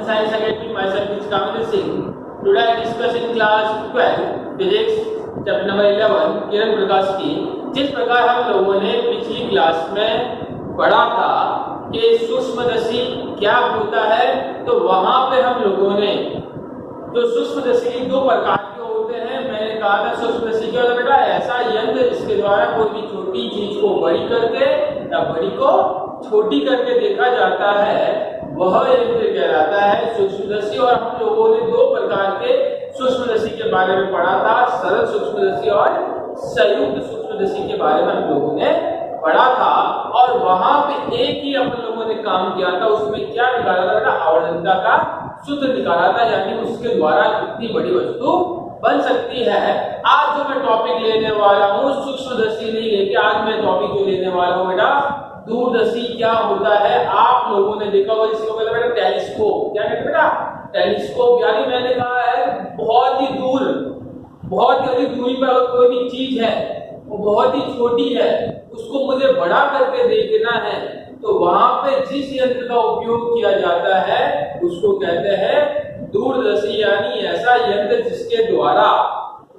Science Academy. Myself is Kamil Singh. Today I discuss in class 12 Physics chapter number 11 किरण प्रकाश की। जिस प्रकार हम लोगों ने पिछली क्लास में पढ़ा था कि सूक्ष्मदर्शी क्या होता है, तो वहां पे हम लोगों ने जो सूक्ष्मदर्शी दो प्रकार के होते हैं, मैंने कहा था सूक्ष्मदर्शी क्या होता है बेटा, ऐसा यंत्र जिसके द्वारा कोई भी छोटी चीज को बड़ी करके या बड़ी को छोटी करके देखा जाता है, वह यंत्र कहलाता है सूक्ष्मदर्शी। और हम लोगों ने दो प्रकार के सूक्ष्मदर्शी के बारे में पढ़ा था, सरल सूक्ष्मदर्शी और संयुक्त सूक्ष्मदर्शी के बारे में हम लोगों ने पढ़ा था। और वहां पे एक ही हम लोगों ने काम किया था, उसमें क्या निकाला था बेटा, आवर्तनता का सूत्र निकाला था, यानी उसके द्वारा कितनी बड़ी वस्तु बन सकती है। आज जो मैं टॉपिक लेने वाला हूँ सूक्ष्मदर्शी नहीं लेके, आज मैं टॉपिक जो लेने वाला हूँ बेटा दूरदर्शी क्या होता है। आप लोगों ने देखा होगा इसको कहते हैं बेटा टेलीस्कोप। क्या कहते हैं बेटा, टेलीस्कोप। यानी मैंने कहा है बहुत ही दूर, बहुत ही अधिक दूरी पर अगर कोई भी चीज है वो बहुत ही छोटी है, उसको मुझे बड़ा करके देखना है, तो वहां पे जिस यंत्र का उपयोग किया जाता है उसको कहते हैं दूरदर्शी। यानी ऐसा यंत्र जिसके द्वारा,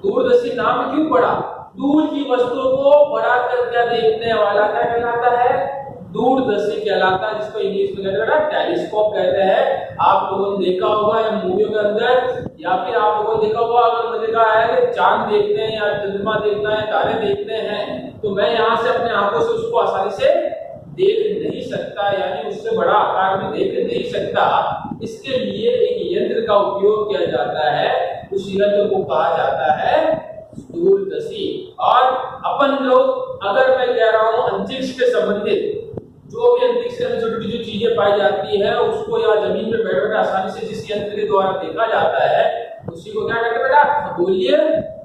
दूरदर्शी नाम क्यों पड़ा, दूर की वस्तुओं को बड़ा करके देखने वाला क्या कहलाता है, दूरदर्शी कहलाता है, जिसको इंग्लिश में कहते हैं टेलीस्कोप कहते हैं। आप लोगों ने देखा होगा या मूवियों के अंदर, या फिर आप लोगों ने देखा होगा, अगर मुझे कहा है कि चांद देखते हैं या चंद्रमा देखना है, तारे देखते हैं, तो मैं यहाँ से अपने आंखों से उसको आसानी से देख नहीं सकता, यानी उससे बड़ा आकार में देख नहीं सकता। इसके लिए एक यंत्र का उपयोग किया जाता है, उस यंत्र को कहा जाता है दूरदर्शी। और अपन लोग, अगर मैं कह रहा हूं अंतरिक्ष से संबंधित जो भी अंतरिक्ष में छोटी छोटी जो चीजें पाई जाती है, उसको या जमीन पे बैठ बैठे आसानी से जिस यंत्र के द्वारा देखा जाता है, उसी को क्या कहते हैं बेटा, खगोलीय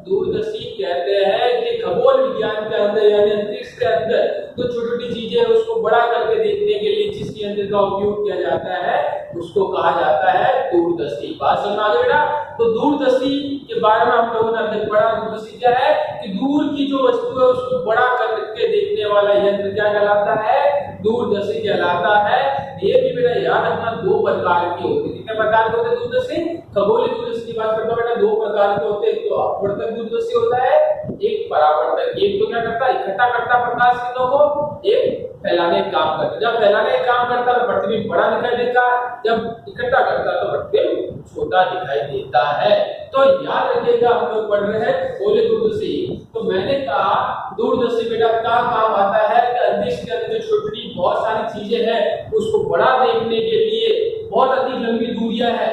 दूरदर्शी कहते हैं। कि खगोल विज्ञान के अंदर यानी अंतरिक्ष के अंदर जो छोटी छोटी चीजें है उसको बड़ा करके देखने के लिए जिस यंत्र का उपयोग किया जाता है उसको कहा जाता है दूरदर्शी। बात समझ आ गई बेटा। तो दूरदर्शी के बारे में हम लोगों ने अभी पढ़ा। दूरदर्शी क्या है कि दूर की जो वस्तु है उसको बड़ा करके देखने वाला यंत्र क्या कहलाता है, दूरदर्शी कहलाता है। ये भी बेटा याद रखना, दो प्रकार के होते हैं। कितने प्रकार के होते हैं दूरदर्शी, खगोलीय दूरदर्शी की बात करता हूं बेटा, दो प्रकार के होते हैं। एक तो अपवर्तक दूरदर्शी होता है, एक परावर्तक। एक तो क्या करता है, इकट्ठा करता प्रकाश किरणों को, एक फैलाने का काम करता है। जब फैलाने का काम करता है तो प्रतिबिंब बड़ा दिखाई देता है, जब इकट्ठा करता है तो प्रतिबिंब छोटा दिखाई देता है। तो याद रखिएगा, हम लोग पढ़ रहे हैं खगोलीय दूरदर्शी। तो मैंने कहा दूरदर्शी बेटा क्या काम आता है कि अंतरिक्ष के अंदर जो छोटी बहुत सारी चीजें हैं उसको बड़ा देखने के लिए, बहुत अधिक लंबी दूरियां है,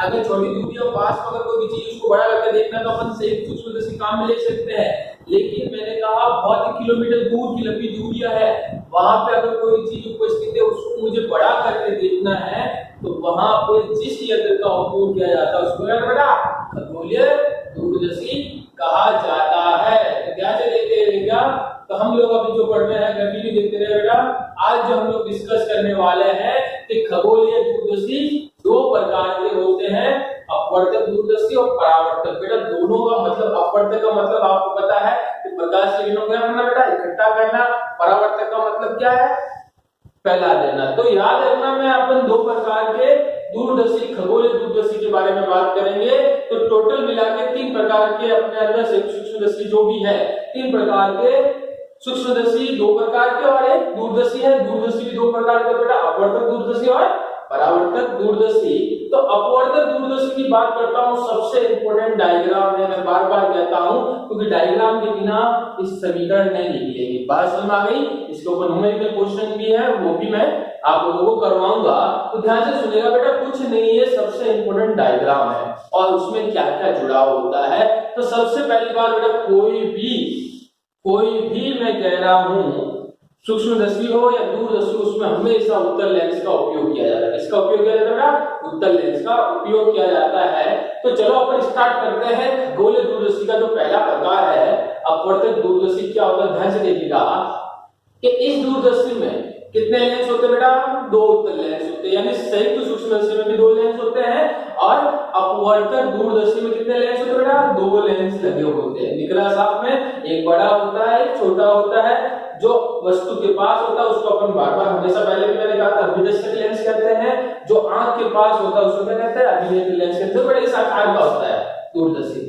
अगर छोटी दूरियों पास में अगर कोई भी चीज उसको बड़ा करके देखना तो अपन से सूक्ष्मदर्शी काम में ले सकते हैं। लेकिन मैंने कहा बहुत ही किलोमीटर दूर की लंबी दूरियां है, वहां पे अगर कोई चीज उपस्थित है उसको मुझे बड़ा करके देखना है, तो वहां पर जिस यंत्र का उपयोग किया जाता है उसको क्या बेटा, खगोलीय दूरदर्शी कहा जाता है। तो ध्यान से देखते रहिएगा। तो हम लोग अभी जो पढ़ रहे हैं कंटिन्यू देखते रहिए बेटा। आज जो हम लोग डिस्कस करने वाले हैं कि खगोलीय दूरदर्शी दो प्रकार के होते हैं, अपवर्तक दूरदर्शी और परावर्तक। बेटा दोनों का मतलब, अपवर्तक का मतलब आपको पता है कि प्रकाश किरणों को क्या करना बेटा, इकट्ठा करना। परावर्तक का मतलब क्या है, फैला देना। तो याद रखना, मैं अपन दो प्रकार के दूरदर्शी, खगोलीय दूरदर्शी के बारे में बात करेंगे। तो टोटल मिला के तीन प्रकार के अपने अंदर सूक्ष्मदर्शी जो भी है, तीन प्रकार के सूक्ष्मदर्शी, दो प्रकार के और एक दूरदर्शी है। दूरदर्शी भी दो प्रकार के बेटा, अपवर्तक दूरदर्शी और परावर्तक दूरदर्शी। तो अपवर्तक दूरदर्शी की बात करता हूं, सबसे इंपॉर्टेंट डायग्राम है, मैं बार बार कहता हूं, क्योंकि डायग्राम के बिना इस समीकरण नहीं निकलेगी। बात समझ आ गई। इसके ऊपर न्यूमेरिकल क्वेश्चन भी है, वो भी मैं आप लोगों को करवाऊंगा। तो ध्यान से सुनिएगा बेटा, कुछ नहीं है, सबसे इंपॉर्टेंट डायग्राम है और उसमें क्या क्या जुड़ा होता है। तो सबसे पहली बात बेटा, कोई भी मैं कह रहा हूं सूक्ष्मदर्शी हो या दूरदर्शी, उसमें हमेशा उत्तल लेंस का उपयोग किया जाता है। किसका उपयोग किया जाता है, उत्तल लेंस का उपयोग किया जाता है। तो चलो अपन स्टार्ट करते हैं। खगोलीय दूरदर्शी का जो पहला प्रकार है अपवर्तक दूरदर्शी, क्या होता है ध्यान से देखिएगा कि इस दूरदर्शी में कितने लेंस होते हैं बेटा, दो उत्तल लेंस होते हैं। यानी संयुक्त सूक्ष्मदर्शी में भी दो लेंस होते हैं और अपवर्तक दूरदर्शी में कितने लेंस होते हैं बेटा, दो लेंस लगे होते हैं। निकला साफ में, एक बड़ा होता है एक छोटा होता है। जो वस्तु के पास होता है उसको अपन बार बार हमेशा पहले भी मैंने कहा था अभिदर्शक लेंस कहते हैं, जो आंख के पास होता है उसको क्या कहते हैं अभिनेत्र लेंस कहते हैं। बड़े इस आकार का होता है दूरदर्शी,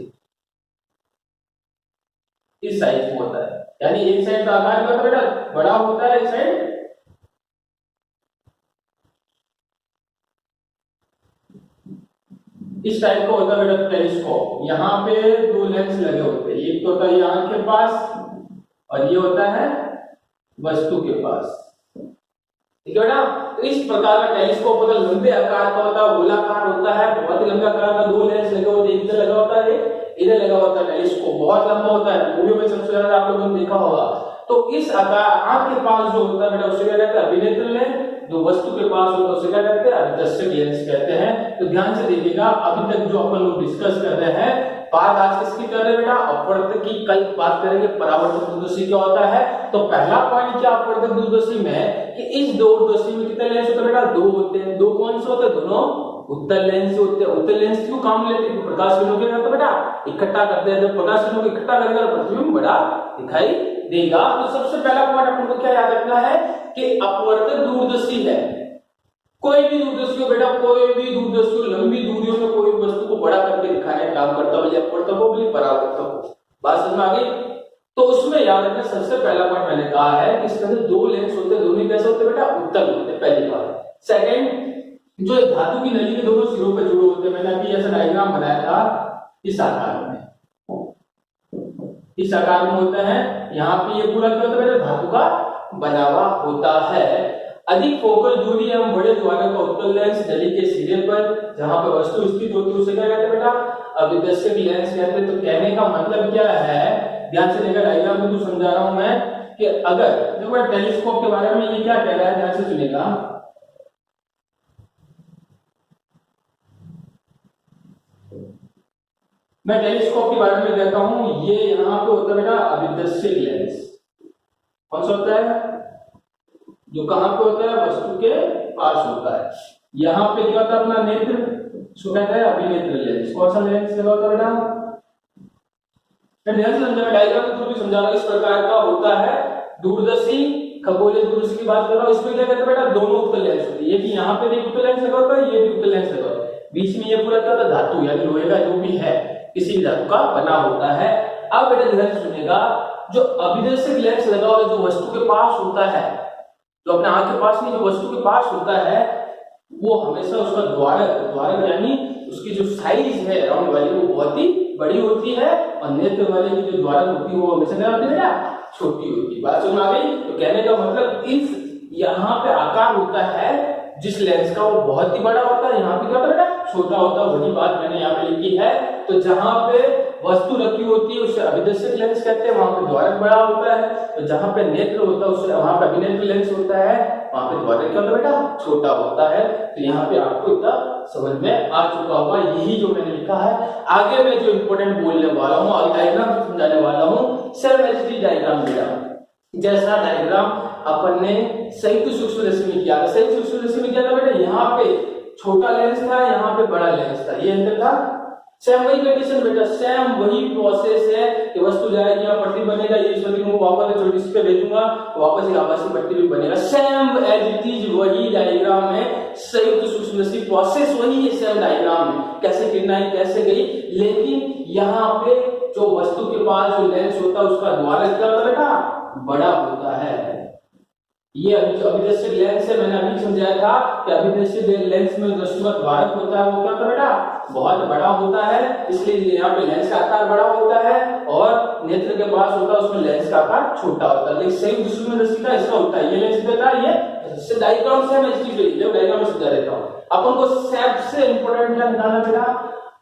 इस साइज में होता है, यानी एक साइड का आकार क्या होता है बेटा बड़ा होता है, एक साइड इस टाइप का होता है बेटा टेलीस्कोप। यहाँ पे दो लेंस लगे होते हैं, एक तो होता है आंख के पास और ये होता है वस्तु के पास, ठीक है बेटा। तो इस प्रकार का टेलीस्कोप होता है, लंबे आकार का होता है, गोलाकार होता है, बहुत ही लंबे आकार का, दो लेंस लगे होते हैं, एक इधर लगा होता है एक इधर लगा होता है। टेलीस्कोप बहुत लंबा होता है, मूवी में सबसे ज्यादा आप लोगों ने देखा होगा। तो इस आकार आंख के पास जो होता है बेटा उसे क्या कहते हैं अभिनेत्र लेंस, जो वस्तु के पास होता है उसे क्या कहते हैं अभिदर्शक लेंस कहते हैं। तो ध्यान से देखिएगा, अभी तक जो अपन लोग डिस्कस कर रहे हैं, बात आज किसकी कर रहे हैं बेटा अपवर्तक की, कल बात करेंगे परावर्तक दूरदर्शी क्या होता है। तो पहला पॉइंट क्या अपवर्तक दूरदर्शी में कि इस दूरदर्शी में कितने लेंस होते हैं बेटा दो होते हैं। दो कौन से होते हैं दोनों उत्तल लेंस होते हैं। उत्तल लेंस क्यों काम लेते हैं, प्रकाश किरणों के तो बेटा इकट्ठा करते हैं, जब प्रकाश किरणों को इकट्ठा करेगा तो प्रतिबिंब बड़ा दिखाई देगा। तो सबसे पहला पॉइंट अपन को क्या याद रखना है कि अपवर्तक दूरदर्शी है, कोई भी दूरदर्शी हो बेटा, कोई भी दूरदर्शी लंबी दूरियों में कोई वस्तु को बड़ा करके दिखाने का काम करता हो, अपवर्तक हो या परावर्तक हो। बात समझ में आ गई। तो उसमें याद रखना सबसे पहला पॉइंट मैंने कहा है कि इसके अंदर दो लेंस होते हैं, दोनों कैसे होते हैं बेटा उत्तल होते हैं, पहली बात। सेकंड जो धातु की नली के दोनों सिरों पर जुड़े होते हैं, मैंने अभी ऐसा डायग्राम बनाया था इस आकार में, इस आकार में होता है। यहाँ पे ये पूरा क्या होता है धातु का बना हुआ होता है। अधिक फोकल दूरी एवं बड़े द्वारक का उत्तल लेंस नली के सिरे पर जहां पर वस्तु स्थित होती है उसे क्या कहते हैं बेटा अभिदर्शक लेंस कहते हैं। तो कहने का मतलब क्या है, ध्यान से देखकर डायग्राम में तो समझा रहा हूं मैं कि अगर देखो टेलीस्कोप के बारे में ये क्या कह रहा है, ध्यान से सुनिएगा। मैं टेलीस्कोप के बारे में कहता हूं, ये यहाँ पे होता है बेटा अभिदर्शक लेंस। कौन सा होता है जो कहां पे होता है वस्तु के पास होता है। यहाँ पे क्या होता है अपना नेत्र, सो कहता है अभिनेत्र लेंस। कौन सा लेंस लगा होता है बेटा, मैं ध्यान से समझा, डायग्राम के थ्रू भी समझा रहा हूं। इस प्रकार का होता है दूरदर्शी, खगोलीय दूरदर्शी की बात कर रहा हूं। इसमें क्या कहते हैं बेटा दोनों उत्तल लेंस होते हैं, ये भी यहाँ पे भी उत्तल लेंस लगा होता है, ये भी उत्तल लेंस लगा होता है। बीच में ये पूरा क्या होता है धातु यानी लोहे का जो भी है किसी भी धातु का बना होता है। अब बेटा ध्यान से सुनिएगा, जो अभिदर्शक लेंस लगा हुआ जो वस्तु के पास होता है, जो अपने आंख के पास नहीं जो वस्तु के पास होता है, वो हमेशा उसका द्वारक यानी उसकी जो साइज है राउंड वाली वो बहुत ही बड़ी होती है, और नेत्र वाले की जो द्वारक होती है वो हमेशा क्या होती है छोटी होती है। बात समझ में आ गई। तो कहने का मतलब इस यहाँ पे आकार होता है जिस लेंस का वो बहुत ही बड़ा होता है, यहाँ पे क्या होता है छोटा होता है। वही बात मैंने यहाँ पे लिखी है। तो जहां पे वस्तु रखी होती है उसे अभिदर्शक लेंस कहते हैं, वहां पे द्वारक बड़ा होता है। तो जहां पे नेत्र होता है उसे वहां पे अभिनेत्र लेंस होता है, वहां पे द्वारक क्या होता है बेटा छोटा होता है। तो यहाँ पे आपको इतना समझ में आ चुका होगा, यही जो मैंने लिखा है। आगे मैं जो इंपोर्टेंट बोलने वाला हूँ और डायग्राम समझाने वाला हूँ, सेल्फ डायग्राम जैसा डायग्राम अपन ने संयुक्त सूक्ष्म रश्मि में किया था। संयुक्त सूक्ष्म रश्मि में क्या था बेटा, यहाँ पे छोटा लेंस था, यहाँ पे बड़ा लेंस था, ये अंतर था। सेम वही कंडीशन बेटा, सेम वही प्रोसेस है कि वस्तु जाएगी यहाँ पट्टी बनेगा, ये छोटी को वापस छोटी सी पे भेजूंगा वापस एक आभासी पट्टी भी बनेगा। सेम एज इट इज वही डायग्राम है, संयुक्त सूक्ष्म रश्मि प्रोसेस वही है सेम डायग्राम में, कैसे किरनाई कैसे गई। लेकिन यहाँ पे जो वस्तु के पास जो लेंस होता है उसका द्वारक क्या होता है बेटा बड़ा होता है। ये अभिदर्शक लेंस है, मैंने अभी समझाया था कि अभिदर्शक लेंस में वस्तु का द्वारक होता है वो क्या होता है बेटा बहुत बड़ा होता है, इसलिए यहाँ पे लेंस का आकार बड़ा होता है, और नेत्र के पास होता है उसमें लेंस का आकार छोटा होता है। लेकिन संयुक्त सूक्ष्म रश्मि का इसका उल्टा, ये लेंस देता है, ये डायग्राम से मैं इसकी डायग्राम में समझा देता हूँ। अपन को सबसे इंपोर्टेंट क्या निकालना बेटा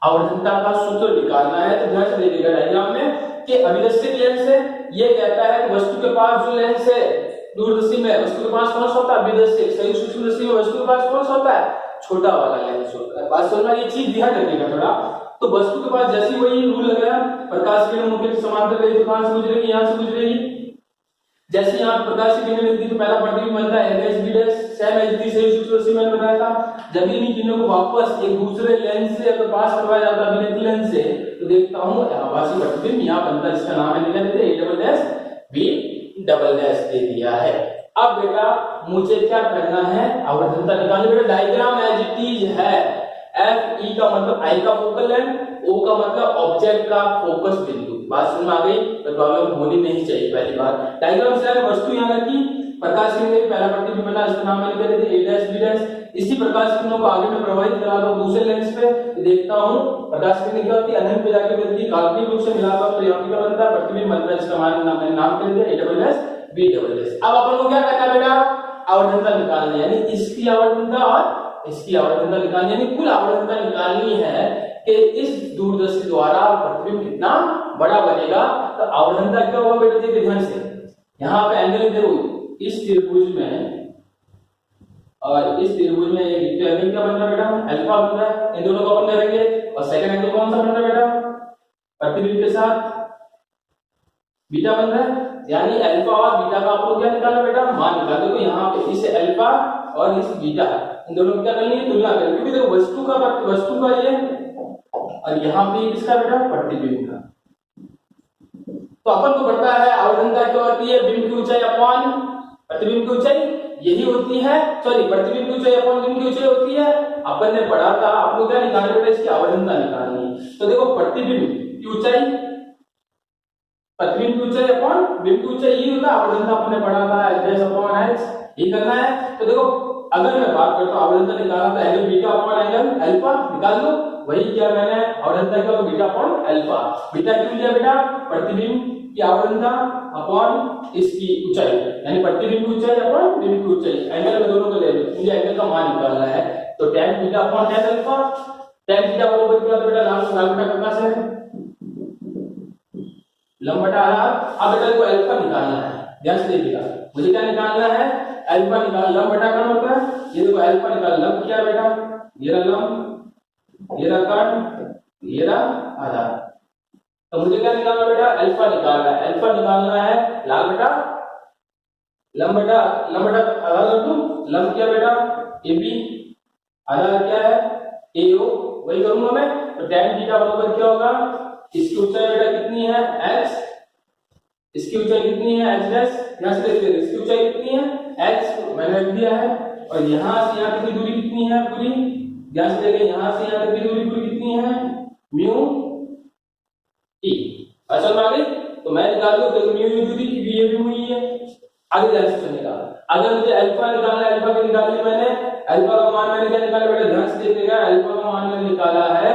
आवर्धनता का सूत्र निकालना है। तो ध्यान से देखिएगा डायग्राम में कि अभिदर्शक लेंस है, ये कहता है कि वस्तु के पास जो लेंस है दूरदर्शी में वस्तु के पास कौन सा होता है अभिदर्शक, संयुक्त सूक्ष्म रश्मि में वस्तु के पास कौन सा होता है छोटा वाला लेंस होता है। बात समझना, ये चीज ध्यान रखिएगा थोड़ा। तो वस्तु के पास जैसे वही रूल लगाया, प्रकाश किरण मुख्य के समांतर गई तो कहां से गुजरेगी, यहां से गुजरेगी। जैसे यहाँ प्रकाश की किरण मिलती तो पहला प्रतिबिंब बनता है NHB' सेम एज दी संयुक्त सूक्ष्म रश्मि में बनाया था। जब इन किरणों को वापस एक दूसरे लेंस से अगर पास करवाया जाता है अभिनेत्र लेंस से, तो देखता हूं आभासी प्रतिबिंब यहाँ बनता है, जिसका नाम है लिख देते हैं A+B डबल डैश दे दिया है। अब बेटा मुझे क्या करना है, आवर्धनता निकालनी। बेटा डायग्राम एज इट इज है, एफ ई का मतलब आई का फोकल लेंथ, ओ का मतलब ऑब्जेक्ट का फोकस बिंदु। बात समझ में आ गई? तो प्रॉब्लम होनी नहीं चाहिए। पहली बात डायग्राम से वस्तु यहाँ रखी, प्रकाश किरण में पहला प्रतिबिंब बना, इसका नाम मैंने क्या दिया, ए डैश बी डैश। इसी प्रकाश किरणों को आगे में प्रवाहित करा दो दूसरे लेंस पे, देखता हूं प्रकाश किरण क्या होती है, अनंत पे जाके मिलती है, काल्पनिक रूप से मिलाता हूं तो यहाँ क्या बनता है, प्रतिबिंब बनता है। इसका मैंने नाम कर दिया A double dash B double dash. अब अपन को क्या करना है बेटा, आवर्धनता निकालनी है, यानी इसकी आवर्धनता और इसकी आवर्धनता निकालनी, यानी कुल आवर्धनता निकालनी है कि इस दूरदर्शी द्वारा प्रतिबिंब कितना बड़ा बनेगा। तो आवर्धनता क्या होगा बेटा, देखिए ध्यान से, यहाँ पे एंगल देखो, इस त्रिभुज में और इस त्रिभुज में एक एंगल क्या बन रहा है बेटा, अल्फा बन रहा है। इन दोनों को अपन करेंगे और सेकंड एंगल कौन सा बन रहा है बेटा, प्रतिबिंब के साथ बीटा बन रहा है। यानी अल्फा और बीटा का आपको क्या निकालना बेटा, मान निकाल। देखो यहाँ पे इस अल्फा और इस बीटा, इन दोनों की क्या करनी है, तुलना करनी, क्योंकि देखो वस्तु का ये और यहाँ पे किसका बेटा, प्रतिबिंब का। तो अपन को पता है आवर्धनता क्या होती है, बिंब की ऊंचाई अपॉन प्रतिबिंब की ऊंचाई, यही होती है। सॉरी, प्रतिबिंब की ऊंचाई अपॉन बिंब की ऊंचाई होती है। अपन ने पढ़ा था, आपको क्या निकालना बेटा, इसकी आवर्धनता निकालनी है। तो देखो प्रतिबिंब की ऊंचाई, प्रतिबिंब की ऊंचाई अपॉन बिंब की ऊंचाई, ये होता है आवर्धनता। अपन ने पढ़ा था एच अपॉन एच, ये करना है। तो देखो अगर मैं बात करता हूं आवर्धनता निकालना, तो angle beta upon angle alpha निकाल लो, वही किया मैंने। आवर्धनता क्या होगा, बीटा अपॉन अल्फा। बीटा क्यों लिया बेटा, प्रतिबिंब की आवर्धनता अपॉन इसकी ऊंचाई, यानी प्रतिबिंब की ऊंचाई अपॉन बिंब की ऊंचाई। एंगल में दोनों को ले लो, मुझे एंगल का मान निकालना है। तो tan beta upon tan alpha, tan beta बराबर क्या होता है बेटा, लंब बटा प्रकाश है, लंब बटा आधार। अब बेटा को अल्फा निकालना है, ध्यान से देखिएगा, मुझे क्या निकालना है, अल्फा निकाल, लंब बटा कर्ण होता है, ये देखो अल्फा निकाल, लंब क्या है बेटा, ये रहा लंब, ये रहा कर्ण, ये रहा आधार। तो मुझे क्या निकालना बेटा, अल्फा निकालना है। अल्फा निकालना है लाल बटा लंब बटा आधार कर दूं, लंब क्या बेटा ए बी, आधार क्या है ए ओ, वही करूंगा मैं। तो tan थीटा बराबर क्या होगा, इसकी ऊंचाई बेटा कितनी है x, इसकी ऊंचाई कितनी है x डैश, यहां से देखते हैं इसकी ऊंचाई कितनी है x, मैंने रख दिया है। और यहां से यहां तक की दूरी कितनी है पूरी, ध्यान से देखें, यहां से यहां तक की दूरी पूरी कितनी है, म्यू टी। असल में आ गई, तो मैं निकाल दूं तो म्यू यू दूरी की ये भी हुई है। आगे ध्यान से सुनिएगा, अगर मुझे अल्फा निकालना है, अल्फा की निकाल ली मैंने, अल्फा का मान मैंने क्या निकाला बेटा, ध्यान से देखिएगा, अल्फा का मान मैंने निकाला है,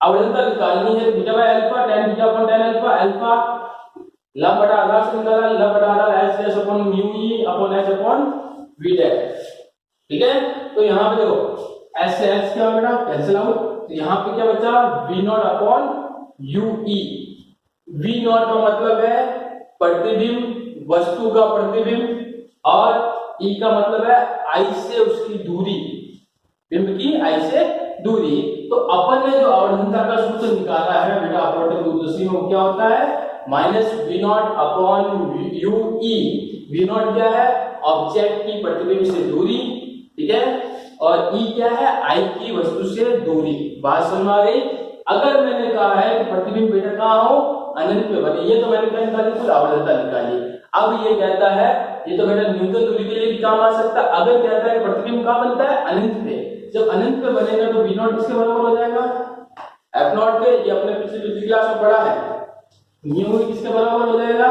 आवर्धनता निकालनी है beta by alpha, tan beta upon tan alpha, alpha लंब बटा आधार से निकाला, लंब बटा आधार h dash upon mu E upon h upon v dash. ठीक है, तो यहां पे देखो h से h क्या बेटा कैंसिल आउट, तो यहां पे क्या बचा, v not upon ue। v not का मतलब है प्रतिबिंब, वस्तु का प्रतिबिंब, और e का मतलब है i से उसकी दूरी, बिंब की i से दूरी। तो अपन ने जो आवर्धनता का सूत्र निकाला है बेटा अपवर्तक दूरदर्शी में, क्या होता है, minus v naught upon u e. V naught क्या है, ऑब्जेक्ट की प्रतिबिंब से दूरी, ठीक है, और ई क्या है, आई की वस्तु से दूरी। बात समझ में आ गई। अगर मैंने कहा है कि प्रतिबिंब बेटा कहाँ हो, अनंत पे बने, ये तो मैंने क्या निकाली, कुल आवर्धनता निकाली। अब ये कहता है, ये तो बेटा न्यूटन दूरी के लिए भी काम आ सकता है। अगर कहता है कि प्रतिबिंब कहाँ बनता है, अनंत पे, जब अनंत पे बनेगा तो वी नॉट किसके बराबर हो जाएगा, एफ नॉट के, ये अपने पिछली क्लास में पढ़ा है, म्यू किसके बराबर हो जाएगा,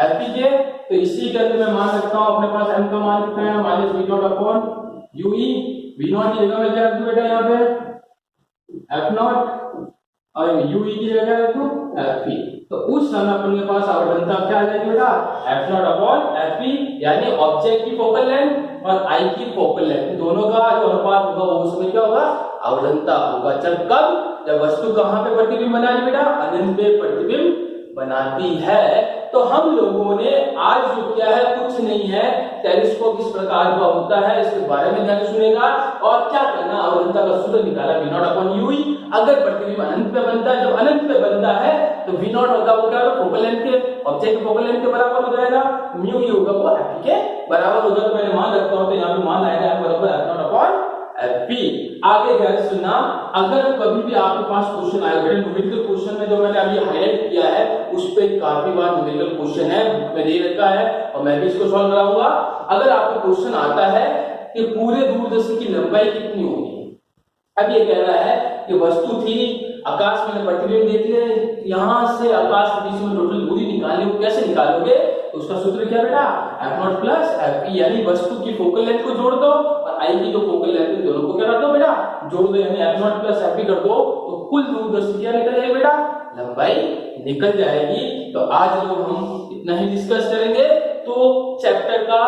एफ पी के। तो इसी के अंदर मैं मान सकता हूं अपने पास m का मान कितना है, minus v naught upon u e. V naught की जगह में क्या रख दूं बेटा, यहाँ पे एफ नॉट, और यू ई की जगह रख दूं एफ पी। तो उस समय अपने पास आवर्धनता क्या आ जाएगी बेटा, F not upon F P, यानी ऑब्जेक्ट की फोकल लेंथ और आई की फोकल लेंथ, दोनों का जो अनुपात होगा वो उसमें क्या होगा, आवर्धनता होगा। जब कब, जब वस्तु कहां पे प्रतिबिंब बना रही बेटा, अनंत पे प्रतिबिंब बनाती है। तो हम लोगों ने आज जो किया है कुछ नहीं है, टेलीस्कोप इस प्रकार का होता है, इसके बारे में ध्यान सुनेगा और क्या करना, आवर्धनता का सूत्र निकाला v naught upon u e. अगर प्रतिबिंब अनंत पे बनता है, जब अनंत पे बनता है तो वी नॉट होगा वो क्या होगा, फोकल लेंथ के, ऑब्जेक्ट के फोकल लेंथ के बराबर हो जाएगा, म्यू ई होगा वो एफ के बराबर हो जाएगा। तो मैंने मान रखता हूं, तो यहां पे मान आएगा एफ बराबर F not upon F P. आगे ध्यान सुनना, अगर कभी भी आपके पास क्वेश्चन आएगा बेटा, न्यूमेरिकल क्वेश्चन में जो मैंने अभी हाईलाइट किया है उस पे काफी बार न्यूमेरिकल क्वेश्चन है, बुक में दे रखा है और मैं भी इसको सॉल्व कराऊंगा। अगर आपको क्वेश्चन आता है कि पूरे दूरदर्शी की लंबाई कितनी होगी, अब ये कह रहा है कि वस्तु थी, आकाश में प्रतिबिंब देख ले, यहाँ से आकाश के बीच में टोटल दूरी निकालनी हो, कैसे निकालोगे? तो उसका सूत्र क्या बेटा, f0 प्लस fp, यानी वस्तु की फोकल लेंथ को जोड़ दो और आई की जो फोकल लेंथ है दोनों को क्या कर दो बेटा, जोड़ दो, यानी f0 प्लस fp कर दो तो कुल दूरदर्शी क्या निकल जाएगी बेटा, लंबाई निकल जाएगी। तो आज लोग हम इतना ही डिस्कस करेंगे। तो चैप्टर का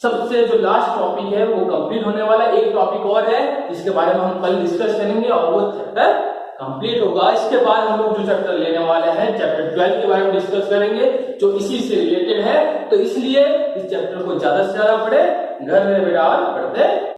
सबसे जो लास्ट टॉपिक है वो कंप्लीट होने वाला, एक टॉपिक और है जिसके बारे में हम कल डिस्कस करेंगे और वो चैप्टर कंप्लीट होगा। इसके बाद हम लोग जो चैप्टर लेने वाले हैं चैप्टर 12 के बारे में डिस्कस करेंगे जो इसी से रिलेटेड है। तो इसलिए इस चैप्टर को ज्यादा से ज्यादा पढ़े, घर में बेटा पढ़ते